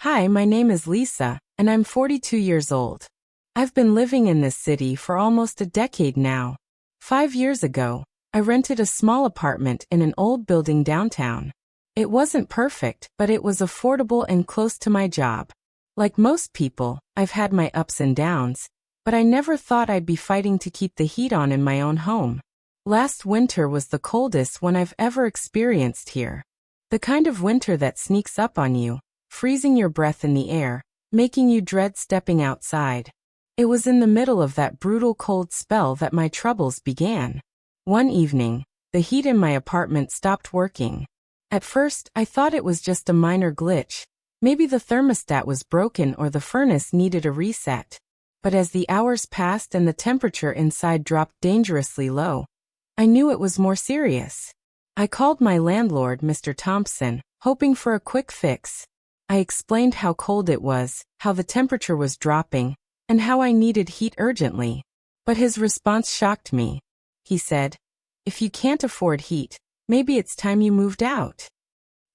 Hi, my name is Lisa, and I'm 42 years old. I've been living in this city for almost a decade now. 5 years ago, I rented a small apartment in an old building downtown. It wasn't perfect, but it was affordable and close to my job. Like most people, I've had my ups and downs, but I never thought I'd be fighting to keep the heat on in my own home. Last winter was the coldest one I've ever experienced here. The kind of winter that sneaks up on you, freezing your breath in the air, making you dread stepping outside. It was in the middle of that brutal cold spell that my troubles began. One evening, the heat in my apartment stopped working. At first, I thought it was just a minor glitch. Maybe the thermostat was broken or the furnace needed a reset. But as the hours passed and the temperature inside dropped dangerously low, I knew it was more serious. I called my landlord, Mr. Thompson, hoping for a quick fix. I explained how cold it was, how the temperature was dropping, and how I needed heat urgently. But his response shocked me. He said, "If you can't afford heat, maybe it's time you moved out."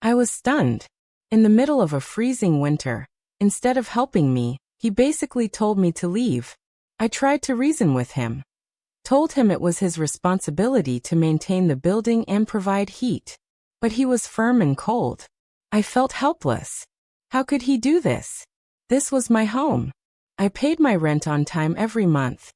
I was stunned. In the middle of a freezing winter, instead of helping me, he basically told me to leave. I tried to reason with him. Told him it was his responsibility to maintain the building and provide heat. But he was firm and cold. I felt helpless. How could he do this? This was my home. I paid my rent on time every month.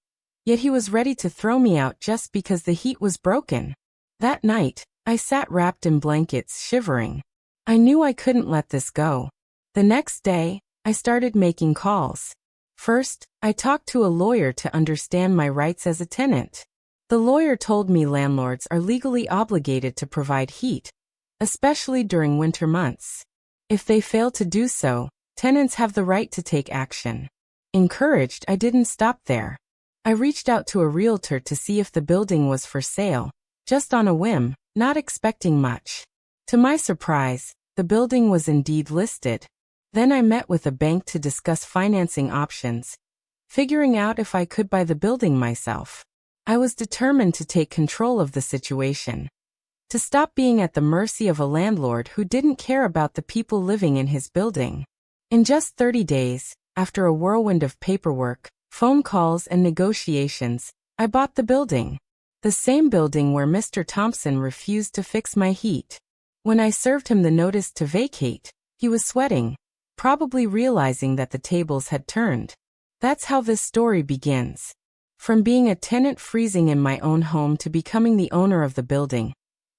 Yet he was ready to throw me out just because the heat was broken. That night, I sat wrapped in blankets, shivering. I knew I couldn't let this go. The next day, I started making calls. First, I talked to a lawyer to understand my rights as a tenant. The lawyer told me landlords are legally obligated to provide heat, especially during winter months. If they fail to do so, tenants have the right to take action. Encouraged, I didn't stop there. I reached out to a realtor to see if the building was for sale, just on a whim, not expecting much. To my surprise, the building was indeed listed. Then I met with a bank to discuss financing options, figuring out if I could buy the building myself. I was determined to take control of the situation, to stop being at the mercy of a landlord who didn't care about the people living in his building. In just 30 days, after a whirlwind of paperwork, phone calls and negotiations, I bought the building. The same building where Mr. Thompson refused to fix my heat. When I served him the notice to vacate, he was sweating, probably realizing that the tables had turned. That's how this story begins. From being a tenant freezing in my own home to becoming the owner of the building,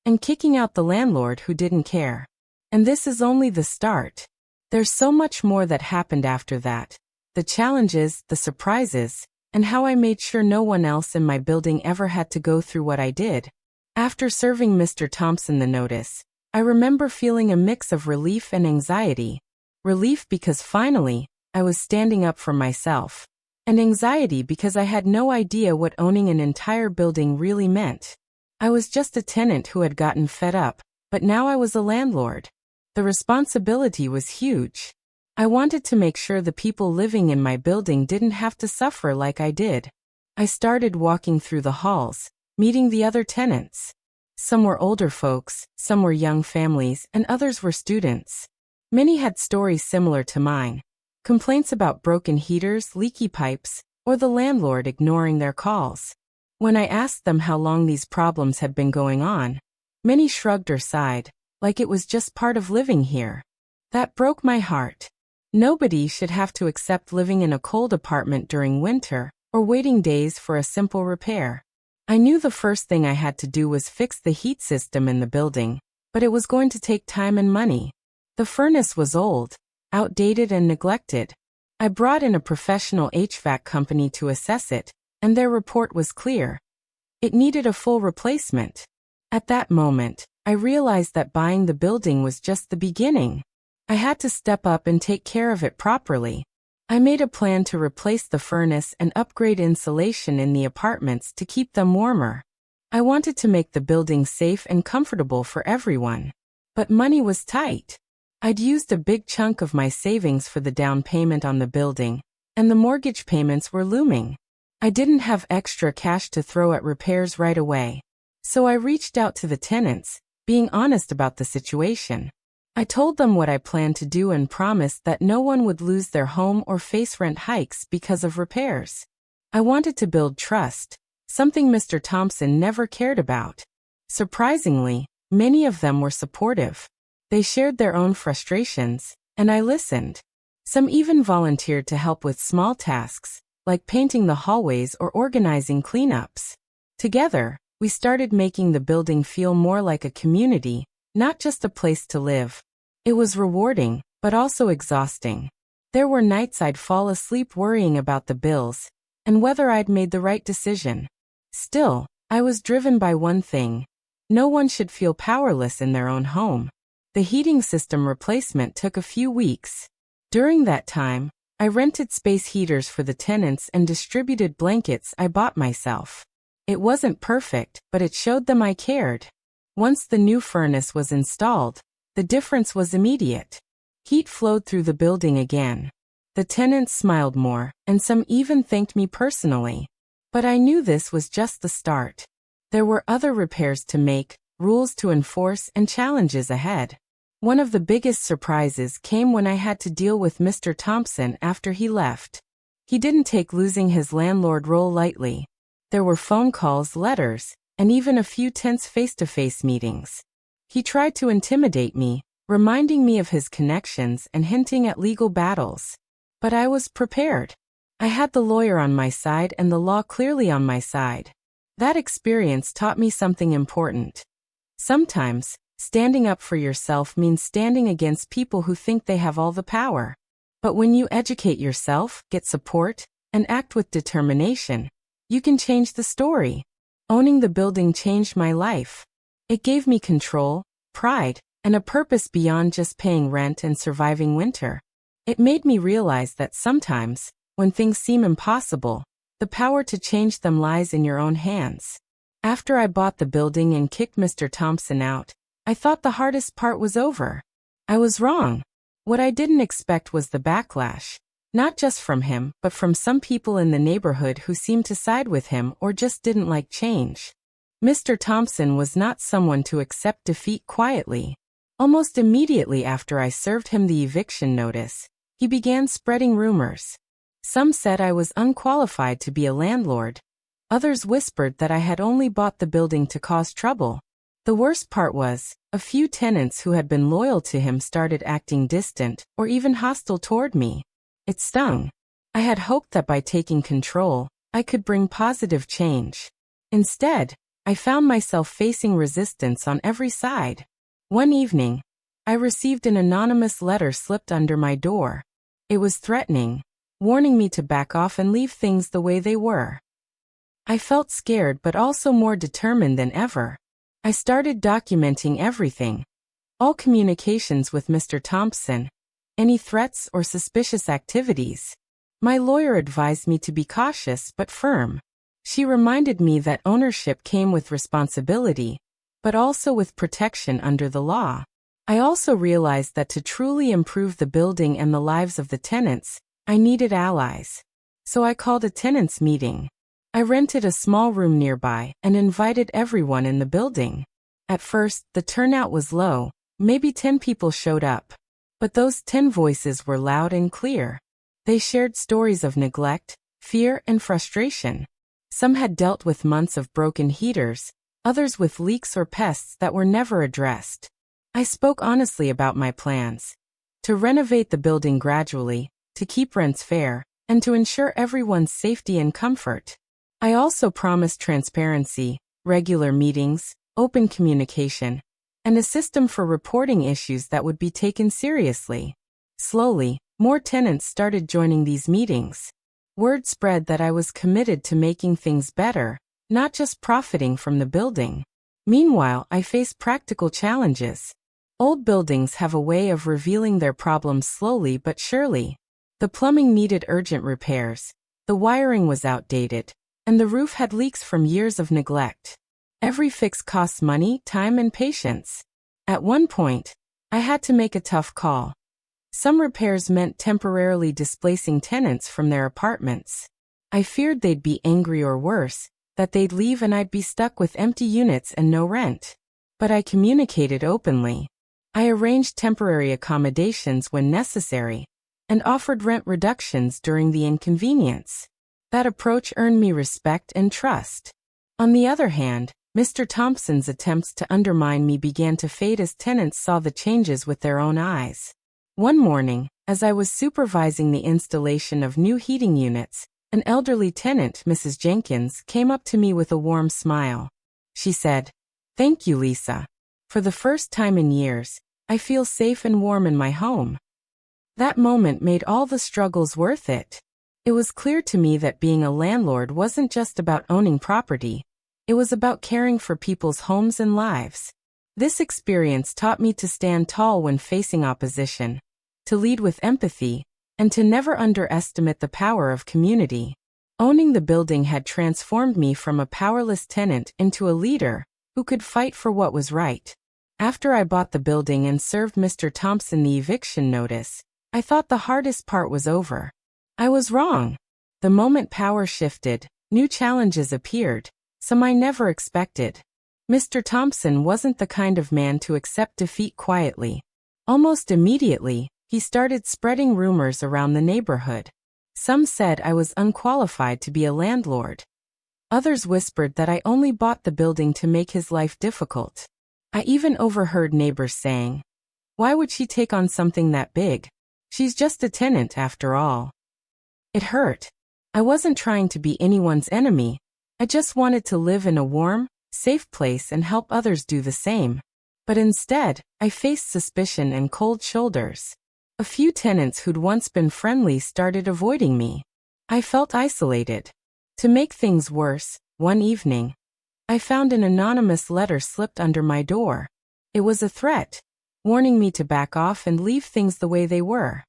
and kicking out the landlord who didn't care. And this is only the start. There's so much more that happened after that. The challenges, the surprises, and how I made sure no one else in my building ever had to go through what I did. After serving Mr. Thompson the notice, I remember feeling a mix of relief and anxiety. Relief because finally, I was standing up for myself. And anxiety because I had no idea what owning an entire building really meant. I was just a tenant who had gotten fed up, but now I was a landlord. The responsibility was huge. I wanted to make sure the people living in my building didn't have to suffer like I did. I started walking through the halls, meeting the other tenants. Some were older folks, some were young families, and others were students. Many had stories similar to mine. Complaints about broken heaters, leaky pipes, or the landlord ignoring their calls. When I asked them how long these problems had been going on, many shrugged or sighed, like it was just part of living here. That broke my heart. Nobody should have to accept living in a cold apartment during winter, or waiting days for a simple repair. I knew the first thing I had to do was fix the heat system in the building, but it was going to take time and money. The furnace was old, outdated and neglected. I brought in a professional HVAC company to assess it, and their report was clear. It needed a full replacement. At that moment, I realized that buying the building was just the beginning. I had to step up and take care of it properly. I made a plan to replace the furnace and upgrade insulation in the apartments to keep them warmer. I wanted to make the building safe and comfortable for everyone. But money was tight. I'd used a big chunk of my savings for the down payment on the building, and the mortgage payments were looming. I didn't have extra cash to throw at repairs right away. So I reached out to the tenants, being honest about the situation. I told them what I planned to do and promised that no one would lose their home or face rent hikes because of repairs. I wanted to build trust, something Mr. Thompson never cared about. Surprisingly, many of them were supportive. They shared their own frustrations, and I listened. Some even volunteered to help with small tasks, like painting the hallways or organizing cleanups. Together, we started making the building feel more like a community, not just a place to live. It was rewarding, but also exhausting. There were nights I'd fall asleep worrying about the bills and whether I'd made the right decision. Still, I was driven by one thing. No one should feel powerless in their own home. The heating system replacement took a few weeks. During that time, I rented space heaters for the tenants and distributed blankets I bought myself. It wasn't perfect, but it showed them I cared. Once the new furnace was installed, the difference was immediate. Heat flowed through the building again. The tenants smiled more, and some even thanked me personally. But I knew this was just the start. There were other repairs to make, rules to enforce, and challenges ahead. One of the biggest surprises came when I had to deal with Mr. Thompson after he left. He didn't take losing his landlord role lightly. There were phone calls, letters, and even a few tense face-to-face meetings. He tried to intimidate me, reminding me of his connections and hinting at legal battles. But I was prepared. I had the lawyer on my side and the law clearly on my side. That experience taught me something important. Sometimes, standing up for yourself means standing against people who think they have all the power. But when you educate yourself, get support, and act with determination, you can change the story. Owning the building changed my life. It gave me control, pride, and a purpose beyond just paying rent and surviving winter. It made me realize that sometimes, when things seem impossible, the power to change them lies in your own hands. After I bought the building and kicked Mr. Thompson out, I thought the hardest part was over. I was wrong. What I didn't expect was the backlash. Not just from him, but from some people in the neighborhood who seemed to side with him or just didn't like change. Mr. Thompson was not someone to accept defeat quietly. Almost immediately after I served him the eviction notice, he began spreading rumors. Some said I was unqualified to be a landlord. Others whispered that I had only bought the building to cause trouble. The worst part was, a few tenants who had been loyal to him started acting distant or even hostile toward me. It stung. I had hoped that by taking control, I could bring positive change. Instead, I found myself facing resistance on every side. One evening, I received an anonymous letter slipped under my door. It was threatening, warning me to back off and leave things the way they were. I felt scared but also more determined than ever. I started documenting everything. All communications with Mr. Thompson, any threats or suspicious activities. My lawyer advised me to be cautious but firm. She reminded me that ownership came with responsibility, but also with protection under the law. I also realized that to truly improve the building and the lives of the tenants, I needed allies. So I called a tenants meeting. I rented a small room nearby and invited everyone in the building. At first, the turnout was low, maybe 10 people showed up. But those 10 voices were loud and clear. They shared stories of neglect, fear, and frustration. Some had dealt with months of broken heaters, others with leaks or pests that were never addressed. I spoke honestly about my plans. To renovate the building gradually, to keep rents fair, and to ensure everyone's safety and comfort. I also promised transparency, regular meetings, open communication, and a system for reporting issues that would be taken seriously. Slowly, more tenants started joining these meetings. Word spread that I was committed to making things better, not just profiting from the building. Meanwhile, I faced practical challenges. Old buildings have a way of revealing their problems slowly but surely. The plumbing needed urgent repairs, the wiring was outdated, and the roof had leaks from years of neglect. Every fix costs money, time, and patience. At one point, I had to make a tough call. Some repairs meant temporarily displacing tenants from their apartments. I feared they'd be angry or worse, that they'd leave and I'd be stuck with empty units and no rent. But I communicated openly. I arranged temporary accommodations when necessary and offered rent reductions during the inconvenience. That approach earned me respect and trust. On the other hand, Mr. Thompson's attempts to undermine me began to fade as tenants saw the changes with their own eyes. One morning, as I was supervising the installation of new heating units, an elderly tenant, Mrs. Jenkins, came up to me with a warm smile. She said, "Thank you, Lisa. For the first time in years, I feel safe and warm in my home." That moment made all the struggles worth it. It was clear to me that being a landlord wasn't just about owning property. It was about caring for people's homes and lives. This experience taught me to stand tall when facing opposition, to lead with empathy, and to never underestimate the power of community. Owning the building had transformed me from a powerless tenant into a leader who could fight for what was right. After I bought the building and served Mr. Thompson the eviction notice, I thought the hardest part was over. I was wrong. The moment power shifted, new challenges appeared, some I never expected. Mr. Thompson wasn't the kind of man to accept defeat quietly. Almost immediately, he started spreading rumors around the neighborhood. Some said I was unqualified to be a landlord. Others whispered that I only bought the building to make his life difficult. I even overheard neighbors saying, "Why would she take on something that big? She's just a tenant after all." It hurt. I wasn't trying to be anyone's enemy. I just wanted to live in a warm, safe place and help others do the same. But instead, I faced suspicion and cold shoulders. A few tenants who'd once been friendly started avoiding me. I felt isolated. To make things worse, one evening, I found an anonymous letter slipped under my door. It was a threat, warning me to back off and leave things the way they were.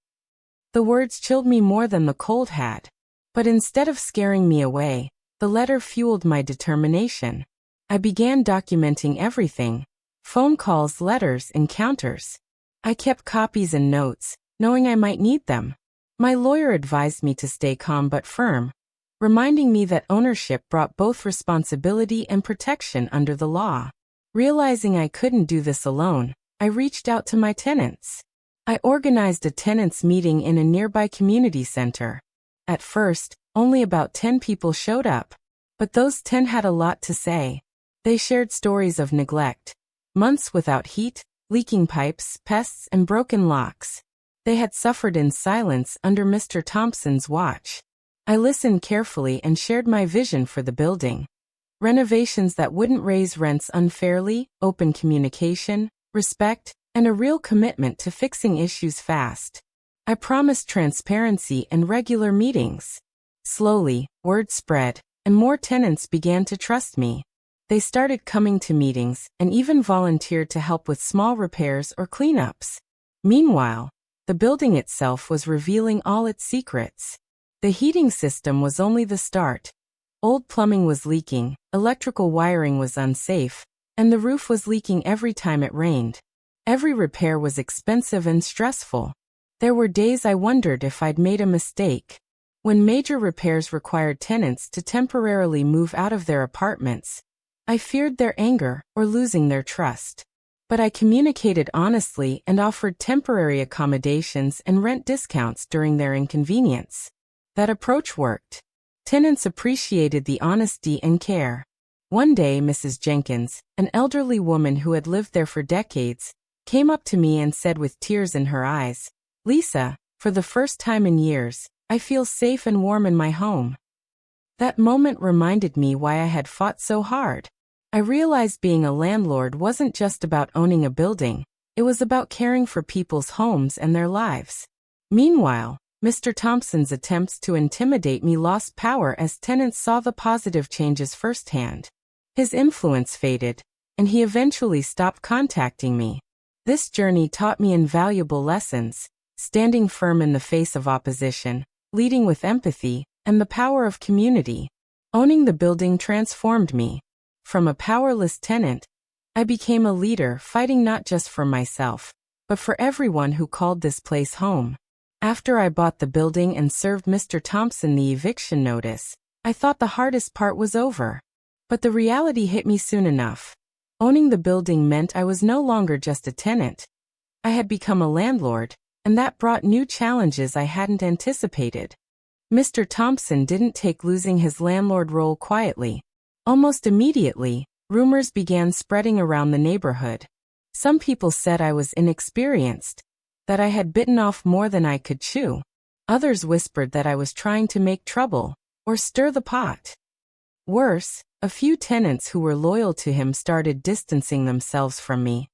The words chilled me more than the cold had. But instead of scaring me away, the letter fueled my determination. I began documenting everything: phone calls, letters, encounters. I kept copies and notes, knowing I might need them. My lawyer advised me to stay calm but firm, reminding me that ownership brought both responsibility and protection under the law. Realizing I couldn't do this alone, I reached out to my tenants. I organized a tenants meeting in a nearby community center. At first, only about 10 people showed up, but those 10 had a lot to say. They shared stories of neglect, months without heat, leaking pipes, pests, and broken locks. They had suffered in silence under Mr. Thompson's watch. I listened carefully and shared my vision for the building. Renovations that wouldn't raise rents unfairly, open communication, respect, and a real commitment to fixing issues fast. I promised transparency and regular meetings. Slowly, word spread, and more tenants began to trust me. They started coming to meetings and even volunteered to help with small repairs or cleanups. Meanwhile, the building itself was revealing all its secrets. The heating system was only the start. Old plumbing was leaking, electrical wiring was unsafe, and the roof was leaking every time it rained. Every repair was expensive and stressful. There were days I wondered if I'd made a mistake. When major repairs required tenants to temporarily move out of their apartments, I feared their anger or losing their trust. But I communicated honestly and offered temporary accommodations and rent discounts during their inconvenience. That approach worked. Tenants appreciated the honesty and care. One day, Mrs. Jenkins, an elderly woman who had lived there for decades, came up to me and said with tears in her eyes, "Lisa, for the first time in years, I feel safe and warm in my home." That moment reminded me why I had fought so hard. I realized being a landlord wasn't just about owning a building, it was about caring for people's homes and their lives. Meanwhile, Mr. Thompson's attempts to intimidate me lost power as tenants saw the positive changes firsthand. His influence faded, and he eventually stopped contacting me. This journey taught me invaluable lessons: standing firm in the face of opposition, leading with empathy, and the power of community. Owning the building transformed me. From a powerless tenant, I became a leader fighting not just for myself, but for everyone who called this place home. After I bought the building and served Mr. Thompson the eviction notice, I thought the hardest part was over. But the reality hit me soon enough. Owning the building meant I was no longer just a tenant. I had become a landlord, and that brought new challenges I hadn't anticipated. Mr. Thompson didn't take losing his landlord role quietly. Almost immediately, rumors began spreading around the neighborhood. Some people said I was inexperienced, that I had bitten off more than I could chew. Others whispered that I was trying to make trouble, or stir the pot. Worse, a few tenants who were loyal to him started distancing themselves from me.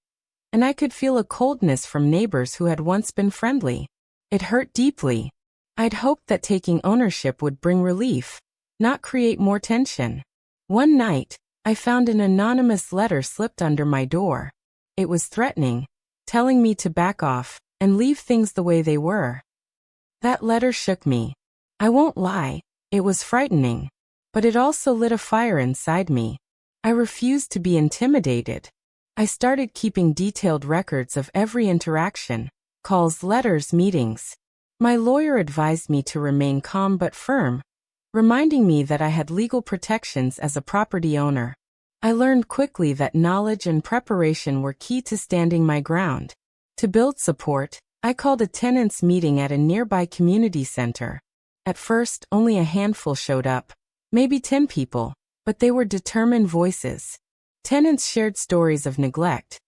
And I could feel a coldness from neighbors who had once been friendly. It hurt deeply. I'd hoped that taking ownership would bring relief, not create more tension. One night, I found an anonymous letter slipped under my door. It was threatening, telling me to back off and leave things the way they were. That letter shook me. I won't lie, it was frightening. But it also lit a fire inside me. I refused to be intimidated. I started keeping detailed records of every interaction, calls, letters, meetings. My lawyer advised me to remain calm but firm, reminding me that I had legal protections as a property owner. I learned quickly that knowledge and preparation were key to standing my ground. To build support, I called a tenants meeting at a nearby community center. At first, only a handful showed up, maybe 10 people, but they were determined voices. Tenants shared stories of neglect,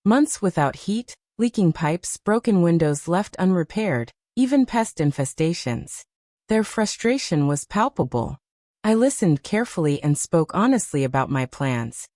months without heat, leaking pipes, broken windows left unrepaired, even pest infestations. Their frustration was palpable. I listened carefully and spoke honestly about my plans.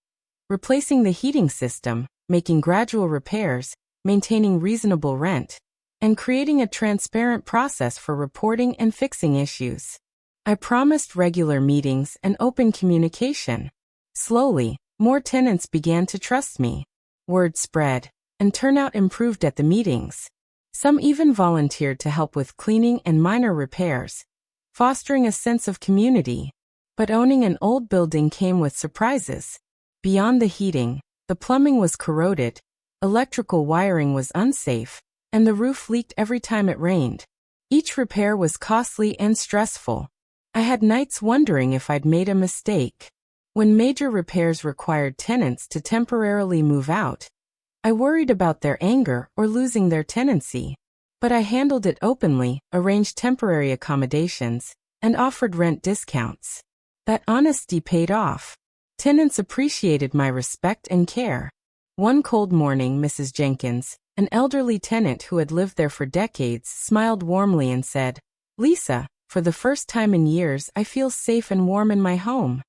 Replacing the heating system, making gradual repairs, maintaining reasonable rent, and creating a transparent process for reporting and fixing issues. I promised regular meetings and open communication. Slowly, more tenants began to trust me. Word spread, and turnout improved at the meetings. Some even volunteered to help with cleaning and minor repairs, fostering a sense of community. But owning an old building came with surprises. Beyond the heating, the plumbing was corroded, electrical wiring was unsafe, and the roof leaked every time it rained. Each repair was costly and stressful. I had nights wondering if I'd made a mistake. When major repairs required tenants to temporarily move out, I worried about their anger or losing their tenancy. But I handled it openly, arranged temporary accommodations, and offered rent discounts. That honesty paid off. Tenants appreciated my respect and care. One cold morning, Mrs. Jenkins, an elderly tenant who had lived there for decades, smiled warmly and said, "Lisa, for the first time in years, I feel safe and warm in my home."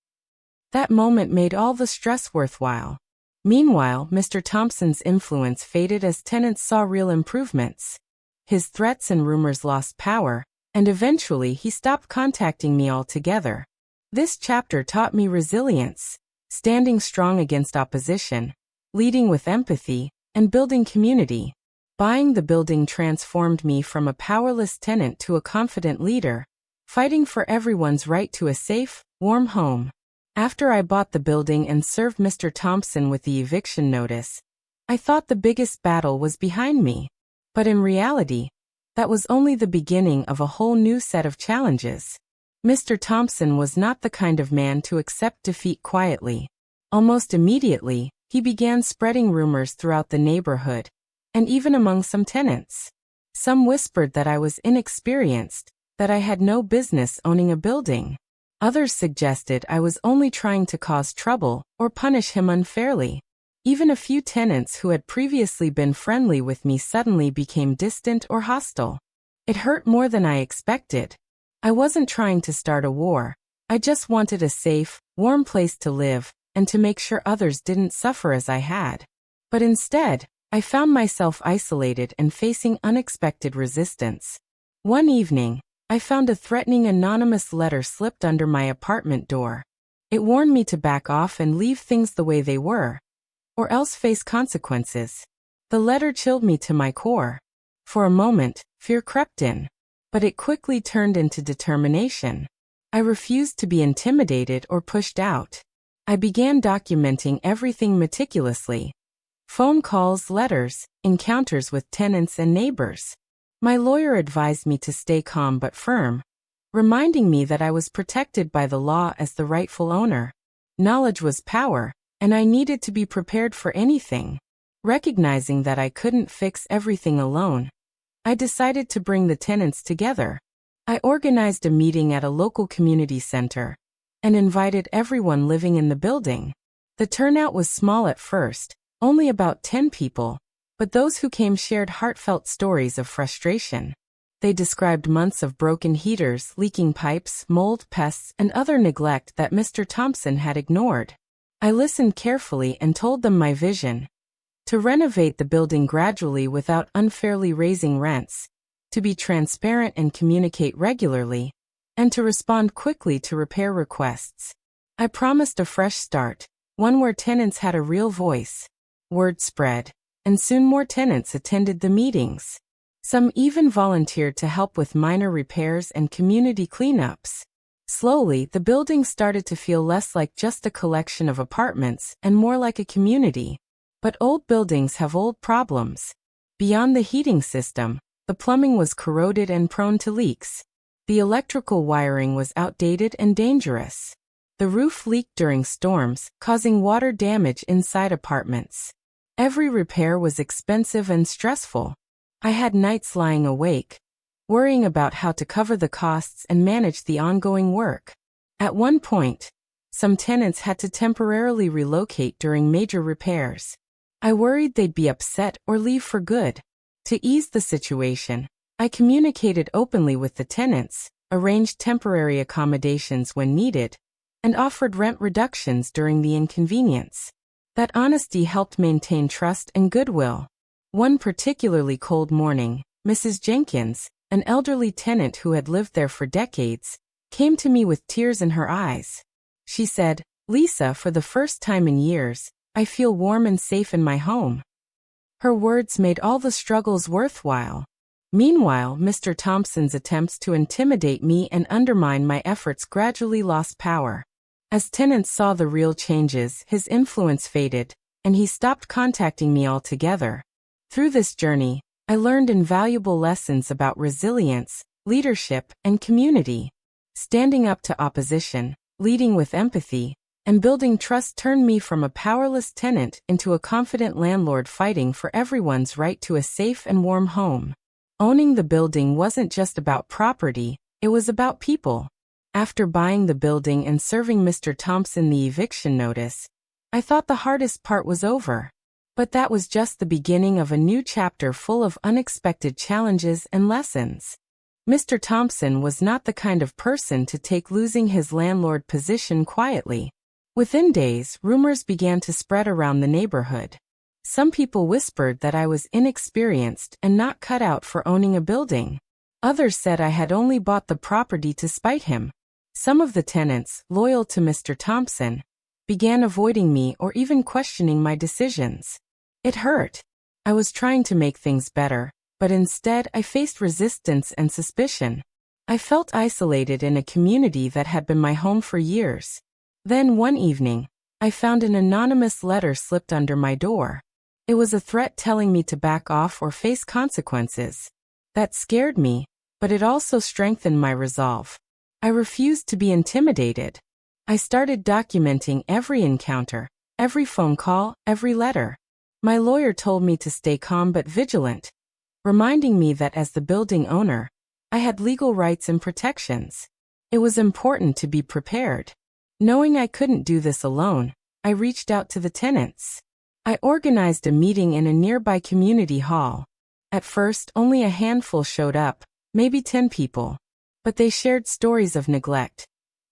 That moment made all the stress worthwhile. Meanwhile, Mr. Thompson's influence faded as tenants saw real improvements. His threats and rumors lost power, and eventually he stopped contacting me altogether. This chapter taught me resilience, standing strong against opposition, leading with empathy, and building community. Buying the building transformed me from a powerless tenant to a confident leader, fighting for everyone's right to a safe, warm home. After I bought the building and served Mr. Thompson with the eviction notice, I thought the biggest battle was behind me. But in reality, that was only the beginning of a whole new set of challenges. Mr. Thompson was not the kind of man to accept defeat quietly. Almost immediately, he began spreading rumors throughout the neighborhood, and even among some tenants. Some whispered that I was inexperienced, that I had no business owning a building. Others suggested I was only trying to cause trouble or punish him unfairly. Even a few tenants who had previously been friendly with me suddenly became distant or hostile. It hurt more than I expected. I wasn't trying to start a war. I just wanted a safe, warm place to live, and to make sure others didn't suffer as I had. But instead, I found myself isolated and facing unexpected resistance. One evening, I found a threatening anonymous letter slipped under my apartment door. It warned me to back off and leave things the way they were, or else face consequences. The letter chilled me to my core. For a moment, fear crept in, but it quickly turned into determination. I refused to be intimidated or pushed out. I began documenting everything meticulously. Phone calls, letters, encounters with tenants and neighbors. My lawyer advised me to stay calm but firm, reminding me that I was protected by the law as the rightful owner. Knowledge was power, and I needed to be prepared for anything. Recognizing that I couldn't fix everything alone, I decided to bring the tenants together. I organized a meeting at a local community center and invited everyone living in the building. The turnout was small at first, only about 10 people, but those who came shared heartfelt stories of frustration. They described months of broken heaters, leaking pipes, mold, pests, and other neglect that Mr. Thompson had ignored. I listened carefully and told them my vision: to renovate the building gradually without unfairly raising rents, to be transparent and communicate regularly, and to respond quickly to repair requests. I promised a fresh start, one where tenants had a real voice. Word spread, and soon more tenants attended the meetings. Some even volunteered to help with minor repairs and community cleanups. Slowly, the building started to feel less like just a collection of apartments and more like a community. But old buildings have old problems. Beyond the heating system, the plumbing was corroded and prone to leaks. The electrical wiring was outdated and dangerous. The roof leaked during storms, causing water damage inside apartments. Every repair was expensive and stressful. I had nights lying awake, worrying about how to cover the costs and manage the ongoing work. At one point, some tenants had to temporarily relocate during major repairs. I worried they'd be upset or leave for good. To ease the situation, I communicated openly with the tenants, arranged temporary accommodations when needed, and offered rent reductions during the inconvenience. That honesty helped maintain trust and goodwill. One particularly cold morning, Mrs. Jenkins, an elderly tenant who had lived there for decades, came to me with tears in her eyes. She said, "Lisa, for the first time in years, I feel warm and safe in my home." Her words made all the struggles worthwhile. Meanwhile, Mr. Thompson's attempts to intimidate me and undermine my efforts gradually lost power. As tenants saw the real changes, his influence faded, and he stopped contacting me altogether. Through this journey, I learned invaluable lessons about resilience, leadership, and community. Standing up to opposition, leading with empathy, and building trust turned me from a powerless tenant into a confident landlord fighting for everyone's right to a safe and warm home. Owning the building wasn't just about property, it was about people. After buying the building and serving Mr. Thompson the eviction notice, I thought the hardest part was over. But that was just the beginning of a new chapter full of unexpected challenges and lessons. Mr. Thompson was not the kind of person to take losing his landlord position quietly. Within days, rumors began to spread around the neighborhood. Some people whispered that I was inexperienced and not cut out for owning a building. Others said I had only bought the property to spite him. Some of the tenants, loyal to Mr. Thompson, began avoiding me or even questioning my decisions. It hurt. I was trying to make things better, but instead I faced resistance and suspicion. I felt isolated in a community that had been my home for years. Then one evening, I found an anonymous letter slipped under my door. It was a threat telling me to back off or face consequences. That scared me, but it also strengthened my resolve. I refused to be intimidated. I started documenting every encounter, every phone call, every letter. My lawyer told me to stay calm but vigilant, reminding me that as the building owner, I had legal rights and protections. It was important to be prepared. Knowing I couldn't do this alone, I reached out to the tenants. I organized a meeting in a nearby community hall. At first, only a handful showed up, maybe 10 people. But they shared stories of neglect.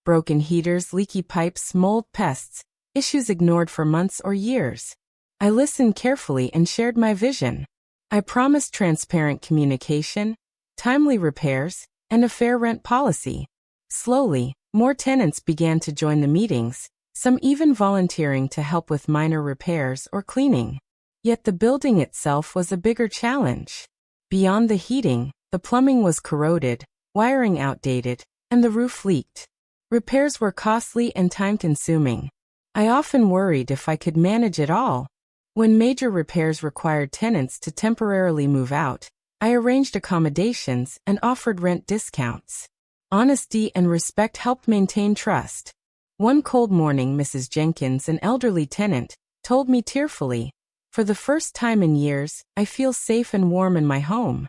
Broken heaters, leaky pipes, mold, pests, issues ignored for months or years. I listened carefully and shared my vision. I promised transparent communication, timely repairs, and a fair rent policy. Slowly, more tenants began to join the meetings, some even volunteering to help with minor repairs or cleaning. Yet the building itself was a bigger challenge. Beyond the heating, the plumbing was corroded, wiring outdated, and the roof leaked. Repairs were costly and time-consuming. I often worried if I could manage it all. When major repairs required tenants to temporarily move out, I arranged accommodations and offered rent discounts. Honesty and respect helped maintain trust. One cold morning, Mrs. Jenkins, an elderly tenant, told me tearfully, For the first time in years, I feel safe and warm in my home.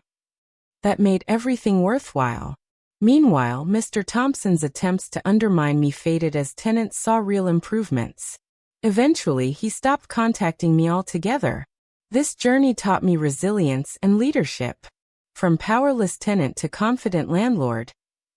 That made everything worthwhile. Meanwhile, Mr. Thompson's attempts to undermine me faded as Tenant saw real improvements. Eventually, he stopped contacting me altogether. This journey taught me resilience and leadership. From powerless tenant to confident landlord,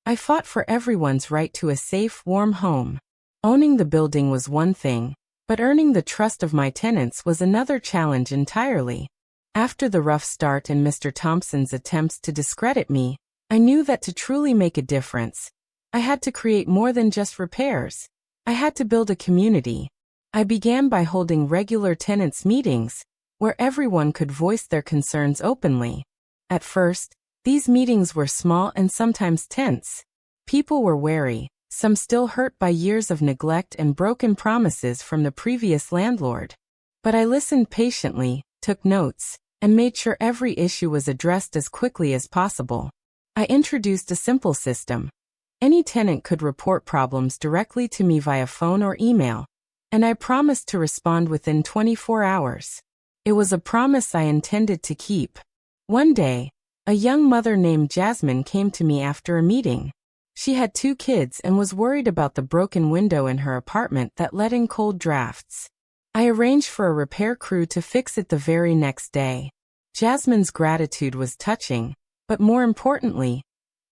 I fought for everyone's right to a safe, warm home. Owning the building was one thing, but earning the trust of my tenants was another challenge entirely. After the rough start and Mr. Thompson's attempts to discredit me, I knew that to truly make a difference, I had to create more than just repairs. I had to build a community. I began by holding regular tenants meetings, where everyone could voice their concerns openly. At first, these meetings were small and sometimes tense. People were wary, some still hurt by years of neglect and broken promises from the previous landlord. But I listened patiently, took notes, and made sure every issue was addressed as quickly as possible. I introduced a simple system. Any tenant could report problems directly to me via phone or email, and I promised to respond within 24 hours. It was a promise I intended to keep. One day, a young mother named Jasmine came to me after a meeting. She had 2 kids and was worried about the broken window in her apartment that let in cold drafts. I arranged for a repair crew to fix it the very next day. Jasmine's gratitude was touching, but more importantly,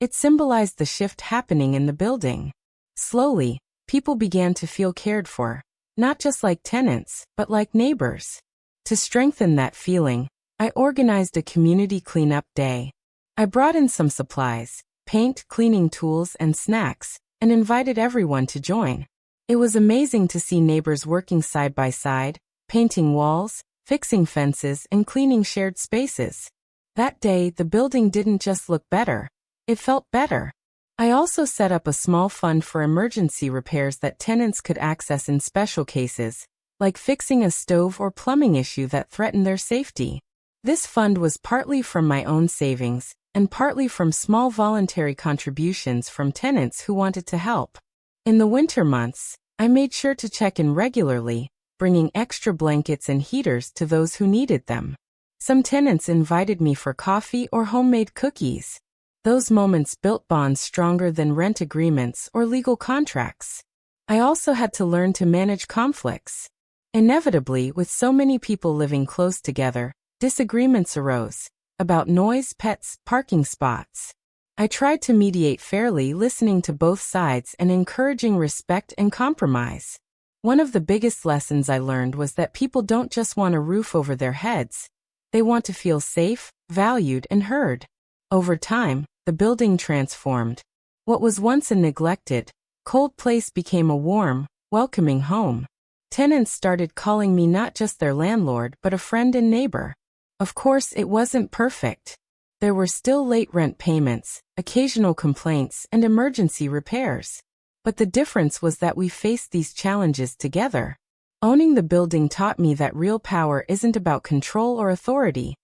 it symbolized the shift happening in the building. Slowly, people began to feel cared for, not just like tenants, but like neighbors. To strengthen that feeling, I organized a community cleanup day. I brought in some supplies, paint, cleaning tools, and snacks, and invited everyone to join. It was amazing to see neighbors working side by side, painting walls, fixing fences, and cleaning shared spaces. That day, the building didn't just look better, it felt better. I also set up a small fund for emergency repairs that tenants could access in special cases, like fixing a stove or plumbing issue that threatened their safety. This fund was partly from my own savings, and partly from small voluntary contributions from tenants who wanted to help. In the winter months, I made sure to check in regularly, bringing extra blankets and heaters to those who needed them. Some tenants invited me for coffee or homemade cookies. Those moments built bonds stronger than rent agreements or legal contracts. I also had to learn to manage conflicts. Inevitably, with so many people living close together, disagreements arose about noise, pets, parking spots. I tried to mediate fairly, listening to both sides and encouraging respect and compromise. One of the biggest lessons I learned was that people don't just want a roof over their heads. They want to feel safe, valued, and heard. Over time, the building transformed. What was once a neglected, cold place became a warm, welcoming home. Tenants started calling me not just their landlord but a friend and neighbor. Of course, it wasn't perfect. There were still late rent payments, occasional complaints, and emergency repairs. But the difference was that we faced these challenges together. Owning the building taught me that real power isn't about control or authority.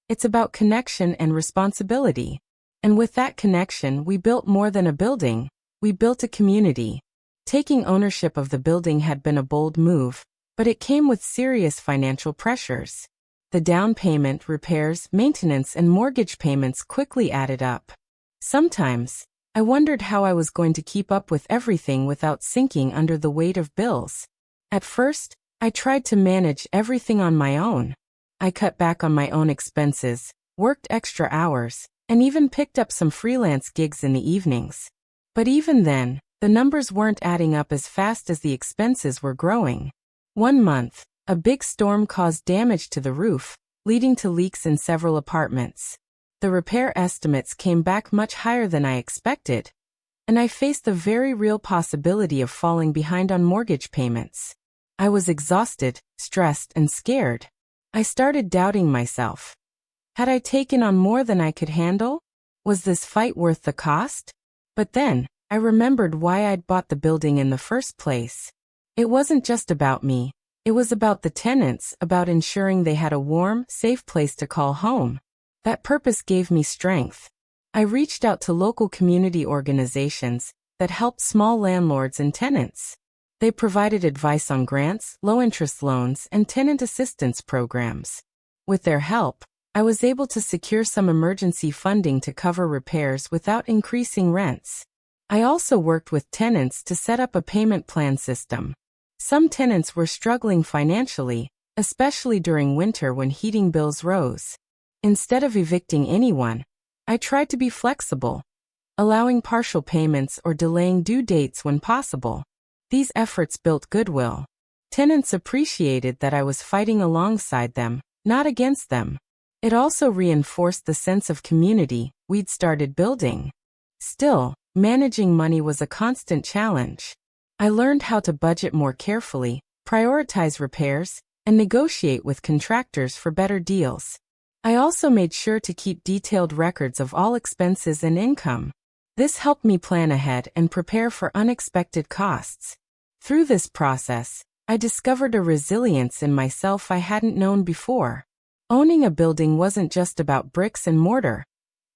It's about connection and responsibility. And with that connection, we built more than a building. We built a community. Taking ownership of the building had been a bold move, but it came with serious financial pressures. The down payment, repairs, maintenance, and mortgage payments quickly added up. Sometimes, I wondered how I was going to keep up with everything without sinking under the weight of bills. At first, I tried to manage everything on my own. I cut back on my own expenses, worked extra hours, and even picked up some freelance gigs in the evenings. But even then, the numbers weren't adding up as fast as the expenses were growing. One month, a big storm caused damage to the roof, leading to leaks in several apartments. The repair estimates came back much higher than I expected, and I faced the very real possibility of falling behind on mortgage payments. I was exhausted, stressed, and scared. I started doubting myself. Had I taken on more than I could handle? Was this fight worth the cost? But then, I remembered why I'd bought the building in the first place. It wasn't just about me. It was about the tenants, about ensuring they had a warm, safe place to call home. That purpose gave me strength. I reached out to local community organizations that helped small landlords and tenants. They provided advice on grants, low-interest loans, and tenant assistance programs. With their help, I was able to secure some emergency funding to cover repairs without increasing rents. I also worked with tenants to set up a payment plan system. Some tenants were struggling financially, especially during winter when heating bills rose. Instead of evicting anyone, I tried to be flexible, allowing partial payments or delaying due dates when possible. These efforts built goodwill. Tenants appreciated that I was fighting alongside them, not against them. It also reinforced the sense of community we'd started building. Still, managing money was a constant challenge. I learned how to budget more carefully, prioritize repairs, and negotiate with contractors for better deals. I also made sure to keep detailed records of all expenses and income. This helped me plan ahead and prepare for unexpected costs. Through this process, I discovered a resilience in myself I hadn't known before. Owning a building wasn't just about bricks and mortar.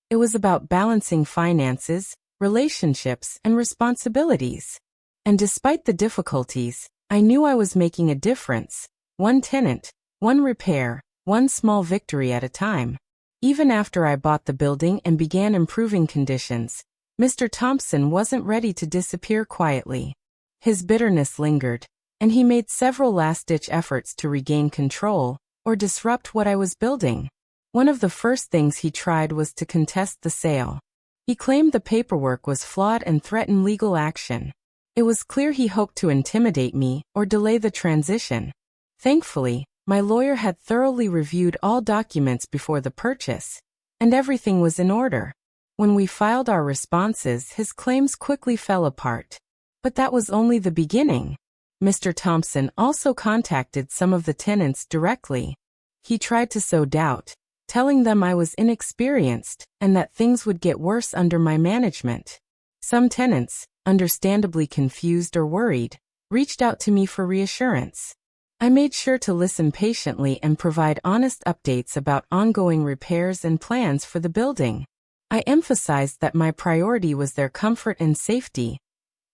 It was about balancing finances, relationships, and responsibilities. And despite the difficulties, I knew I was making a difference. One tenant, one repair, one small victory at a time. Even after I bought the building and began improving conditions, Mr. Thompson wasn't ready to disappear quietly. His bitterness lingered, and he made several last-ditch efforts to regain control or disrupt what I was building. One of the first things he tried was to contest the sale. He claimed the paperwork was flawed and threatened legal action. It was clear he hoped to intimidate me or delay the transition. Thankfully, my lawyer had thoroughly reviewed all documents before the purchase, and everything was in order. When we filed our responses, his claims quickly fell apart. But that was only the beginning. Mr. Thompson also contacted some of the tenants directly. He tried to sow doubt, telling them I was inexperienced and that things would get worse under my management. Some tenants, understandably confused or worried, reached out to me for reassurance. I made sure to listen patiently and provide honest updates about ongoing repairs and plans for the building. I emphasized that my priority was their comfort and safety,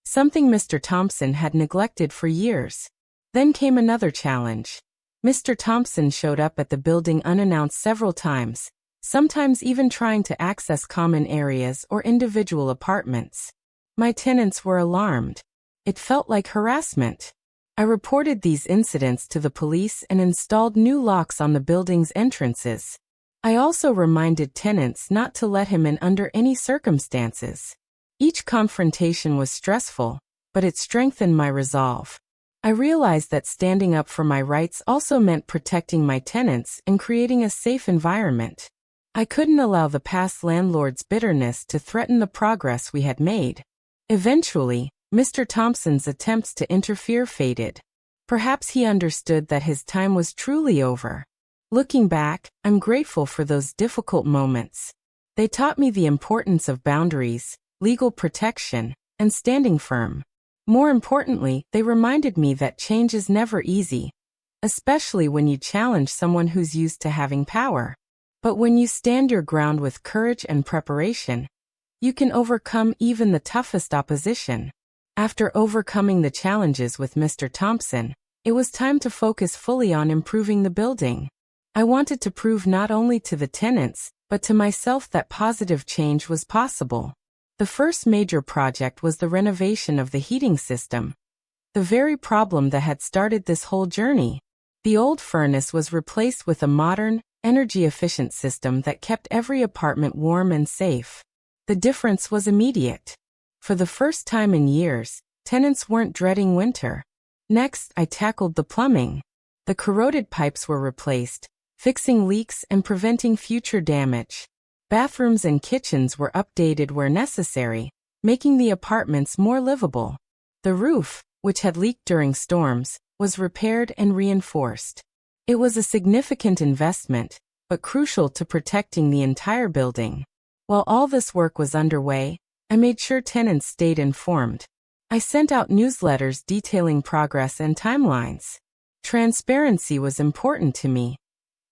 something Mr. Thompson had neglected for years. Then came another challenge. Mr. Thompson showed up at the building unannounced several times, sometimes even trying to access common areas or individual apartments. My tenants were alarmed. It felt like harassment. I reported these incidents to the police and installed new locks on the building's entrances. I also reminded tenants not to let him in under any circumstances. Each confrontation was stressful, but it strengthened my resolve. I realized that standing up for my rights also meant protecting my tenants and creating a safe environment. I couldn't allow the past landlord's bitterness to threaten the progress we had made. Eventually, Mr. Thompson's attempts to interfere faded. Perhaps he understood that his time was truly over. Looking back, I'm grateful for those difficult moments. They taught me the importance of boundaries, legal protection, and standing firm. More importantly, they reminded me that change is never easy, especially when you challenge someone who's used to having power. But when you stand your ground with courage and preparation, you can overcome even the toughest opposition. After overcoming the challenges with Mr. Thompson, it was time to focus fully on improving the building. I wanted to prove not only to the tenants, but to myself that positive change was possible. The first major project was the renovation of the heating system, the very problem that had started this whole journey. The old furnace was replaced with a modern, energy-efficient system that kept every apartment warm and safe. The difference was immediate. For the first time in years, tenants weren't dreading winter. Next, I tackled the plumbing. The corroded pipes were replaced, fixing leaks and preventing future damage. Bathrooms and kitchens were updated where necessary, making the apartments more livable. The roof, which had leaked during storms, was repaired and reinforced. It was a significant investment, but crucial to protecting the entire building. While all this work was underway, I made sure tenants stayed informed. I sent out newsletters detailing progress and timelines. Transparency was important to me.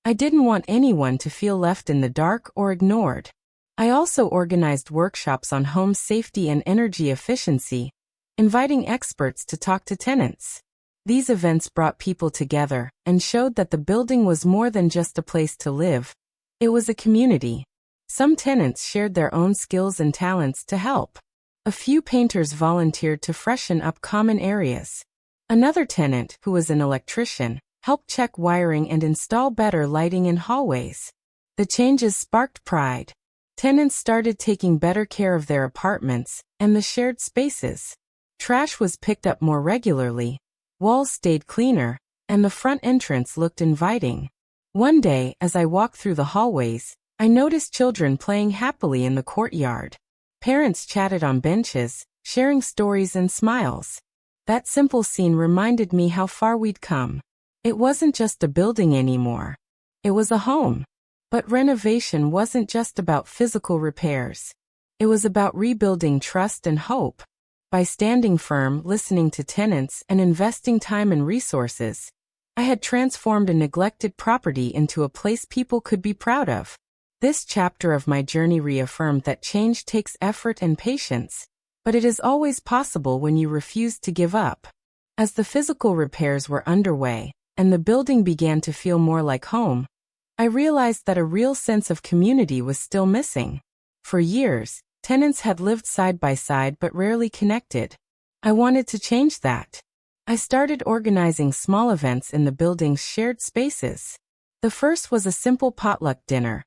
I didn't want anyone to feel left in the dark or ignored. I also organized workshops on home safety and energy efficiency, inviting experts to talk to tenants. These events brought people together and showed that the building was more than just a place to live. It was a community. Some tenants shared their own skills and talents to help. A few painters volunteered to freshen up common areas. Another tenant, who was an electrician, helped check wiring and install better lighting in hallways. The changes sparked pride. Tenants started taking better care of their apartments and the shared spaces. Trash was picked up more regularly, walls stayed cleaner, and the front entrance looked inviting. One day, as I walked through the hallways, I noticed children playing happily in the courtyard. Parents chatted on benches, sharing stories and smiles. That simple scene reminded me how far we'd come. It wasn't just a building anymore. It was a home. But renovation wasn't just about physical repairs. It was about rebuilding trust and hope. By standing firm, listening to tenants, and investing time and resources, I had transformed a neglected property into a place people could be proud of. This chapter of my journey reaffirmed that change takes effort and patience, but it is always possible when you refuse to give up. As the physical repairs were underway, and the building began to feel more like home, I realized that a real sense of community was still missing. For years, tenants had lived side by side but rarely connected. I wanted to change that. I started organizing small events in the building's shared spaces. The first was a simple potluck dinner,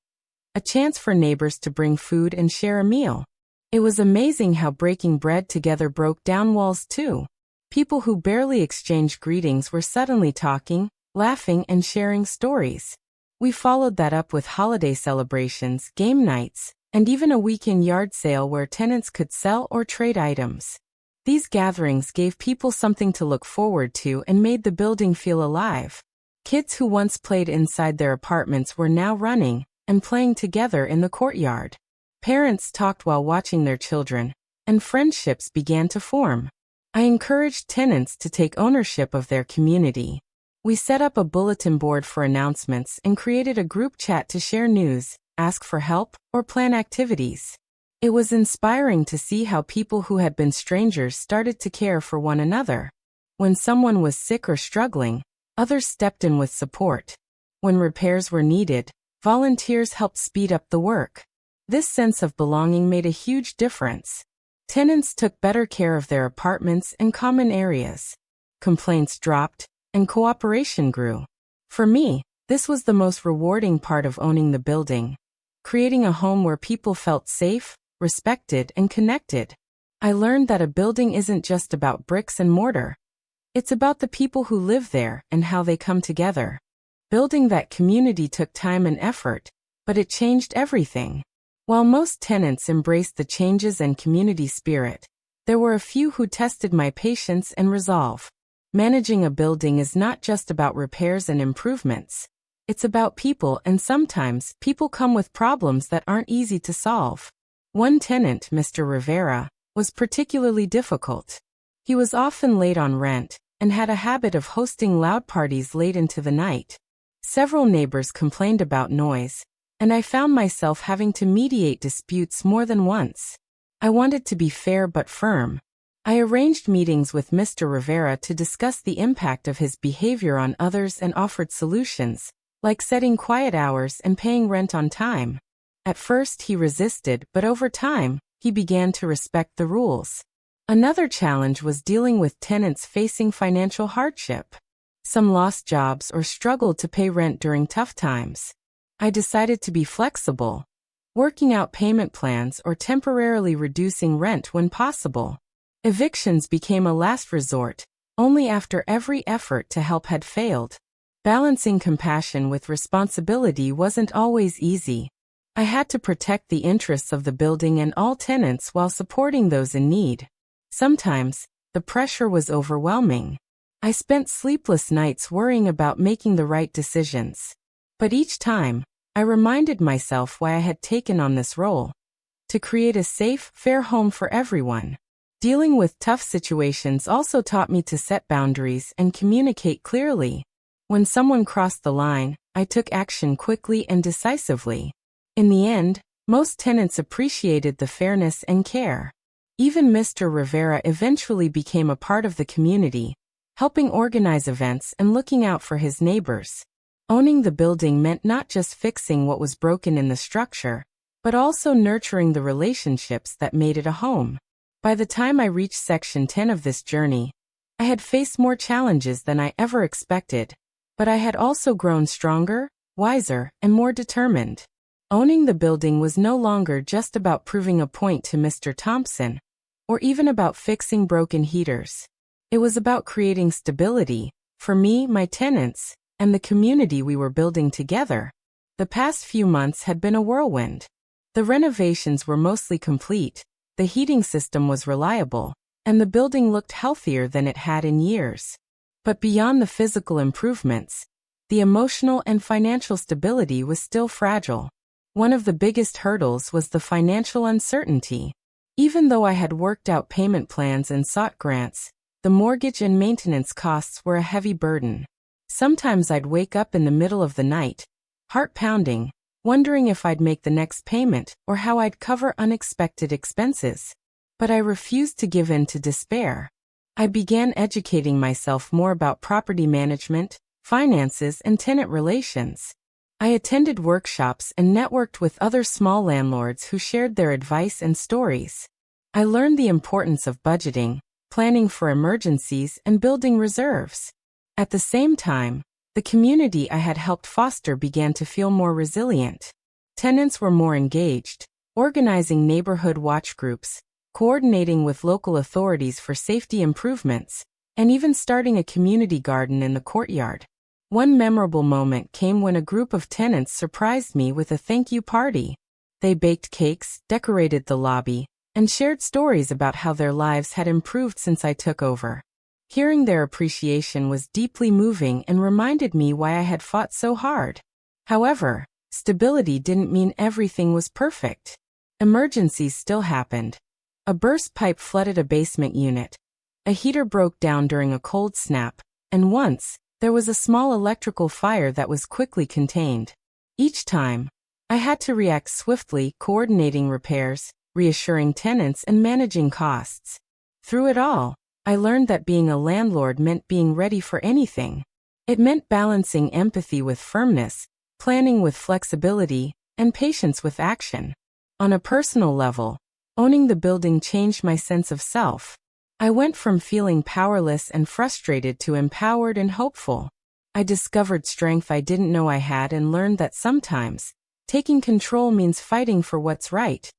a chance for neighbors to bring food and share a meal. It was amazing how breaking bread together broke down walls too. People who barely exchanged greetings were suddenly talking, laughing, and sharing stories. We followed that up with holiday celebrations, game nights, and even a weekend yard sale where tenants could sell or trade items. These gatherings gave people something to look forward to and made the building feel alive. Kids who once played inside their apartments were now running and playing together in the courtyard. Parents talked while watching their children, and friendships began to form. I encouraged tenants to take ownership of their community. We set up a bulletin board for announcements and created a group chat to share news, ask for help, or plan activities. It was inspiring to see how people who had been strangers started to care for one another. When someone was sick or struggling, others stepped in with support. When repairs were needed, volunteers helped speed up the work. This sense of belonging made a huge difference. Tenants took better care of their apartments and common areas. Complaints dropped, and cooperation grew. For me, this was the most rewarding part of owning the building. Creating a home where people felt safe, respected, and connected. I learned that a building isn't just about bricks and mortar. It's about the people who live there and how they come together. Building that community took time and effort, but it changed everything. While most tenants embraced the changes and community spirit, there were a few who tested my patience and resolve. Managing a building is not just about repairs and improvements. It's about people, and sometimes people come with problems that aren't easy to solve. One tenant, Mr. Rivera, was particularly difficult. He was often late on rent and had a habit of hosting loud parties late into the night. Several neighbors complained about noise, and I found myself having to mediate disputes more than once. I wanted to be fair but firm. I arranged meetings with Mr. Rivera to discuss the impact of his behavior on others and offered solutions, like setting quiet hours and paying rent on time. At first he resisted, but over time, he began to respect the rules. Another challenge was dealing with tenants facing financial hardship. Some lost jobs or struggled to pay rent during tough times. I decided to be flexible, working out payment plans or temporarily reducing rent when possible. Evictions became a last resort, only after every effort to help had failed. Balancing compassion with responsibility wasn't always easy. I had to protect the interests of the building and all tenants while supporting those in need. Sometimes, the pressure was overwhelming. I spent sleepless nights worrying about making the right decisions. But each time, I reminded myself why I had taken on this role: to create a safe, fair home for everyone. Dealing with tough situations also taught me to set boundaries and communicate clearly. When someone crossed the line, I took action quickly and decisively. In the end, most tenants appreciated the fairness and care. Even Mr. Rivera eventually became a part of the community, helping organize events and looking out for his neighbors. Owning the building meant not just fixing what was broken in the structure, but also nurturing the relationships that made it a home. By the time I reached Section 10 of this journey, I had faced more challenges than I ever expected, but I had also grown stronger, wiser, and more determined. Owning the building was no longer just about proving a point to Mr. Thompson, or even about fixing broken heaters. It was about creating stability, for me, my tenants, and the community we were building together. The past few months had been a whirlwind. The renovations were mostly complete, the heating system was reliable, and the building looked healthier than it had in years. But beyond the physical improvements, the emotional and financial stability was still fragile. One of the biggest hurdles was the financial uncertainty. Even though I had worked out payment plans and sought grants, the mortgage and maintenance costs were a heavy burden. Sometimes I'd wake up in the middle of the night, heart pounding, wondering if I'd make the next payment or how I'd cover unexpected expenses. But I refused to give in to despair. I began educating myself more about property management, finances, and tenant relations. I attended workshops and networked with other small landlords who shared their advice and stories. I learned the importance of budgeting, planning for emergencies, and building reserves. At the same time, the community I had helped foster began to feel more resilient. Tenants were more engaged, organizing neighborhood watch groups, coordinating with local authorities for safety improvements, and even starting a community garden in the courtyard. One memorable moment came when a group of tenants surprised me with a thank you party. They baked cakes, decorated the lobby, and shared stories about how their lives had improved since I took over. Hearing their appreciation was deeply moving and reminded me why I had fought so hard. However, stability didn't mean everything was perfect. Emergencies still happened. A burst pipe flooded a basement unit. A heater broke down during a cold snap, and once, there was a small electrical fire that was quickly contained. Each time, I had to react swiftly, coordinating repairs, reassuring tenants, and managing costs. Through it all, I learned that being a landlord meant being ready for anything. It meant balancing empathy with firmness, planning with flexibility, and patience with action. On a personal level, owning the building changed my sense of self. I went from feeling powerless and frustrated to empowered and hopeful. I discovered strength I didn't know I had and learned that sometimes, taking control means fighting for what's right,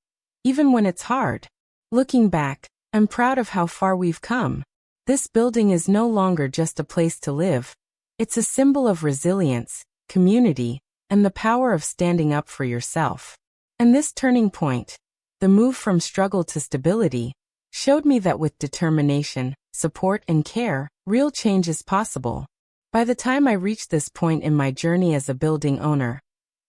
even when it's hard. Looking back, I'm proud of how far we've come. This building is no longer just a place to live. It's a symbol of resilience, community, and the power of standing up for yourself. And this turning point, the move from struggle to stability, showed me that with determination, support, and care, real change is possible. By the time I reached this point in my journey as a building owner,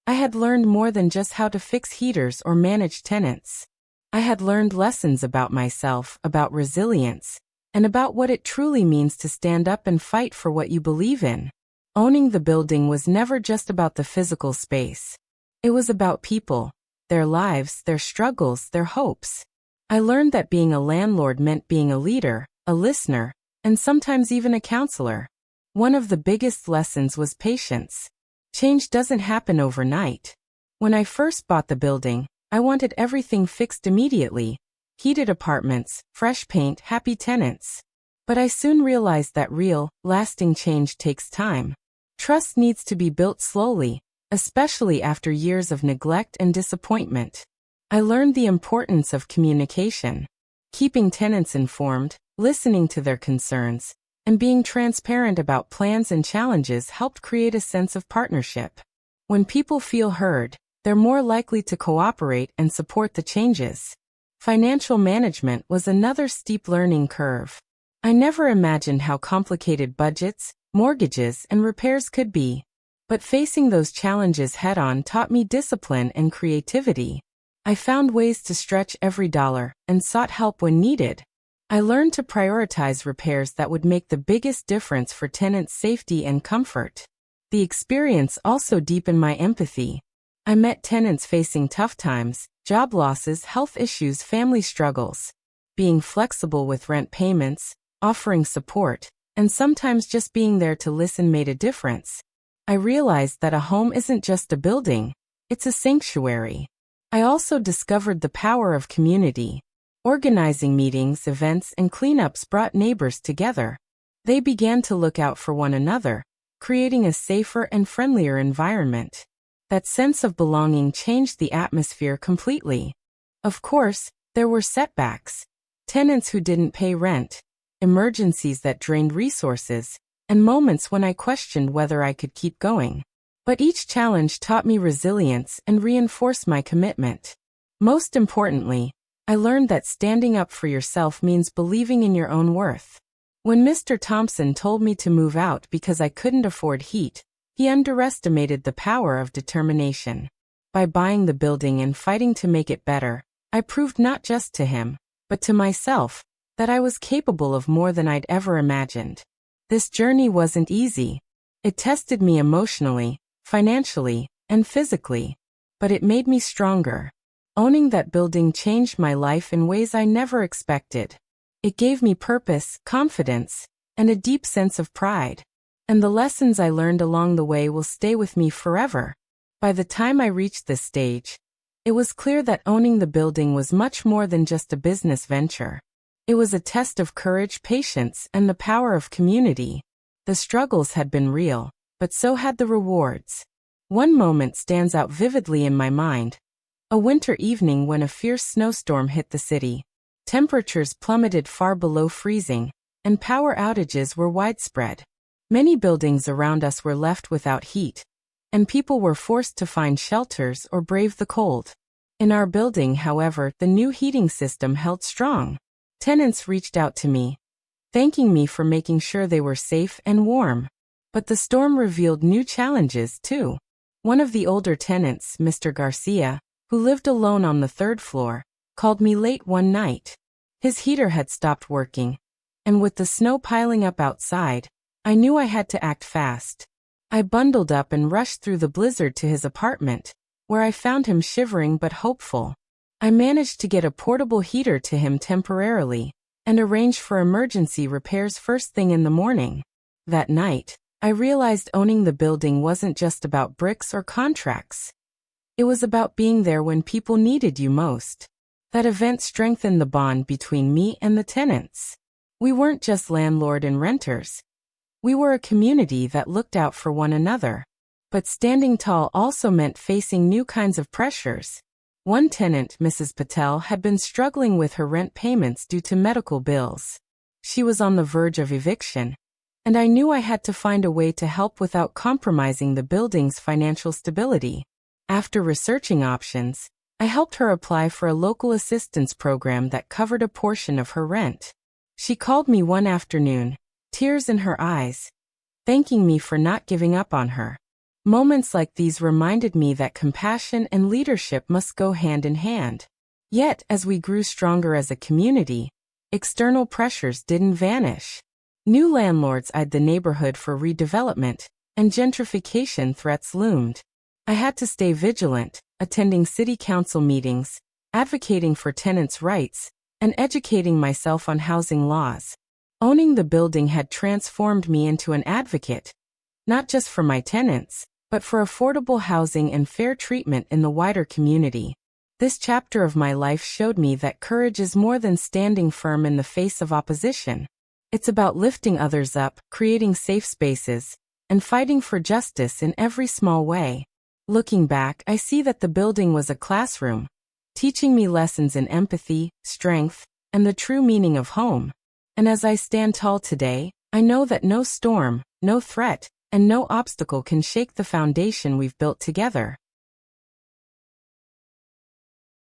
I had learned more than just how to fix heaters or manage tenants. I had learned lessons about myself, about resilience, and about what it truly means to stand up and fight for what you believe in. Owning the building was never just about the physical space. It was about people, their lives, their struggles, their hopes. I learned that being a landlord meant being a leader, a listener, and sometimes even a counselor. One of the biggest lessons was patience. Change doesn't happen overnight. When I first bought the building, I wanted everything fixed immediately. Heated apartments, fresh paint, happy tenants. But I soon realized that real, lasting change takes time. Trust needs to be built slowly, especially after years of neglect and disappointment. I learned the importance of communication, keeping tenants informed, listening to their concerns, and being transparent about plans and challenges helped create a sense of partnership. When people feel heard, they're more likely to cooperate and support the changes. Financial management was another steep learning curve. I never imagined how complicated budgets, mortgages, and repairs could be. But facing those challenges head-on taught me discipline and creativity. I found ways to stretch every dollar and sought help when needed. I learned to prioritize repairs that would make the biggest difference for tenants' safety and comfort. The experience also deepened my empathy. I met tenants facing tough times, job losses, health issues, family struggles. being flexible with rent payments, offering support, and sometimes just being there to listen made a difference. I realized that a home isn't just a building, it's a sanctuary. I also discovered the power of community. Organizing meetings, events, and cleanups brought neighbors together. They began to look out for one another, creating a safer and friendlier environment. That sense of belonging changed the atmosphere completely. Of course, there were setbacks. Tenants who didn't pay rent, emergencies that drained resources, and moments when I questioned whether I could keep going. But each challenge taught me resilience and reinforced my commitment. Most importantly, I learned that standing up for yourself means believing in your own worth. When Mr. Thompson told me to move out because I couldn't afford heat, he underestimated the power of determination. By buying the building and fighting to make it better, I proved not just to him, but to myself, that I was capable of more than I'd ever imagined. This journey wasn't easy. It tested me emotionally, financially, and physically. But it made me stronger. Owning that building changed my life in ways I never expected. It gave me purpose, confidence, and a deep sense of pride. And the lessons I learned along the way will stay with me forever. By the time I reached this stage, it was clear that owning the building was much more than just a business venture. It was a test of courage, patience, and the power of community. The struggles had been real, but so had the rewards. One moment stands out vividly in my mind. A winter evening when a fierce snowstorm hit the city. Temperatures plummeted far below freezing, and power outages were widespread. Many buildings around us were left without heat, and people were forced to find shelters or brave the cold. In our building, however, the new heating system held strong. Tenants reached out to me, thanking me for making sure they were safe and warm. But the storm revealed new challenges, too. One of the older tenants, Mr. Garcia, who lived alone on the third floor, called me late one night. His heater had stopped working, and with the snow piling up outside, I knew I had to act fast. I bundled up and rushed through the blizzard to his apartment, where I found him shivering but hopeful. I managed to get a portable heater to him temporarily, and arranged for emergency repairs first thing in the morning. That night, I realized owning the building wasn't just about bricks or contracts. It was about being there when people needed you most. That event strengthened the bond between me and the tenants. We weren't just landlord and renters. We were a community that looked out for one another. But standing tall also meant facing new kinds of pressures. One tenant, Mrs. Patel, had been struggling with her rent payments due to medical bills. She was on the verge of eviction, and I knew I had to find a way to help without compromising the building's financial stability. After researching options, I helped her apply for a local assistance program that covered a portion of her rent. She called me one afternoon, tears in her eyes, thanking me for not giving up on her. Moments like these reminded me that compassion and leadership must go hand in hand. Yet, as we grew stronger as a community, external pressures didn't vanish. New landlords eyed the neighborhood for redevelopment, and gentrification threats loomed. I had to stay vigilant, attending city council meetings, advocating for tenants' rights, and educating myself on housing laws. Owning the building had transformed me into an advocate, not just for my tenants, but for affordable housing and fair treatment in the wider community. This chapter of my life showed me that courage is more than standing firm in the face of opposition. It's about lifting others up, creating safe spaces, and fighting for justice in every small way. Looking back, I see that the building was a classroom, teaching me lessons in empathy, strength, and the true meaning of home. And as I stand tall today, I know that no storm, no threat, and no obstacle can shake the foundation we've built together.